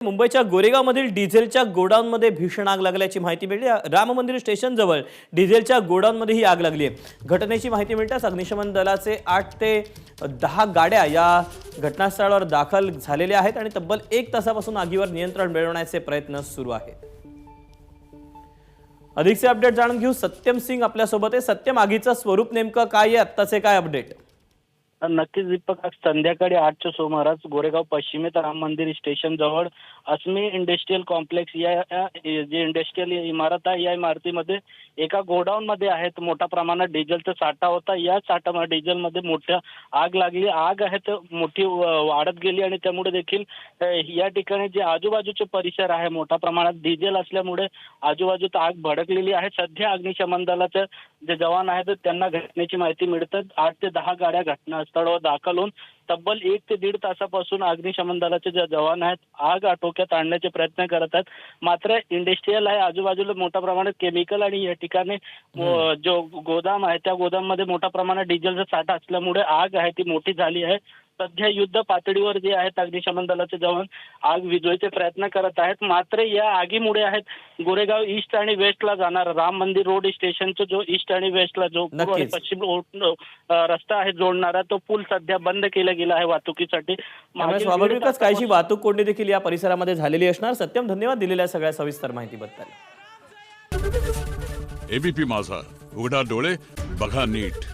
मुंबईच्या गोरेगावमधील डिझेलच्या गोडाऊनमध्ये भीषण आग लागल्याची माहिती मिळली। राम मंदिर स्टेशन जवळ डिझेलच्या गोडाऊनमध्ये ही आग लागली आहे। घटनेची माहिती मिळताच अग्निशमन दलाचे 8 ते 10 गाड्या या घटनास्थळावर दाखल झालेल्या आहेत आणि तब्बल 1 तासापासून आगीवर नियंत्रण मिळवण्याचे प्रयत्न सुरू आहेत। अधिकचे अपडेट जाणून घेऊ। सत्यम सिंग आपल्या सोबत आहे। सत्यम, आगीचं स्वरूप नेमकं काय आहे, आत्ताचे काय अपडेट? नक्कीच दीपक, आज संध्याकाळी 8च्या सुमारास गोरेगाव पश्चिमेत राम मंदिर स्टेशन जवळ अस्मी इंडस्ट्रियल कॉम्प्लेक्स या जे इंडस्ट्रियल इमारत आहे, या इमारतीमध्ये एका गोडाऊन मध्ये आहेत मोठ्या प्रमाणात डिझेलचा साठा होता। या साठा डिझेलमध्ये मोठ्या आग लागली। आग आहे तर मोठी वाढत गेली आणि त्यामुळे देखील या ठिकाणी जे आजूबाजूचे परिसर आहे मोठ्या प्रमाणात डिझेल असल्यामुळे आजूबाजूत आग भडकलेली आहे। सध्या अग्निशमन दलाचे जे जवान आहेत त्यांना घटनेची माहिती मिळतात। 8 ते 10 गाड्या घटनास्थळावर दाखल होऊन तब्बल 1 ते 1.5 तासापासून अग्निशमन दलाचे जे जवान आहेत आग आटोक्यात आणण्याचे प्रयत्न करत आहेत। मात्र इंडस्ट्रियल आहे, आजूबाजूला मोठ्या प्रमाणात केमिकल आणि या ठिकाणी जो गोदाम आहे त्या गोदाममध्ये मोठ्या प्रमाणात डिझेलचा साठा असल्यामुळे आग आहे ती मोठी झाली आहे। सध्या युद्ध पातळीवर जे आहेत अग्निशमन दलाचे जवान आग विझवायचे प्रयत्न करत आहेत। मात्र या आगीमुळे आहेत गोरेगाव ईस्ट आणि वेस्टला जाणार राम मंदिर रोड स्टेशनचा जो ईस्ट आणि वेस्टला जो पूर्व आणि पश्चिम रस्ता आहे जोडणारा तो पूल सध्या बंद केला गेला आहे वाहतुकीसाठी। स्वाभाविकच काहीशी वाहतूक कोंडी देखील या परिसरामध्ये झालेली असणार। सत्यम, धन्यवाद दिलेल्या सगळ्या सविस्तर माहितीबद्दल। एबीपी माझा, उघडा डोळे बघा नीट।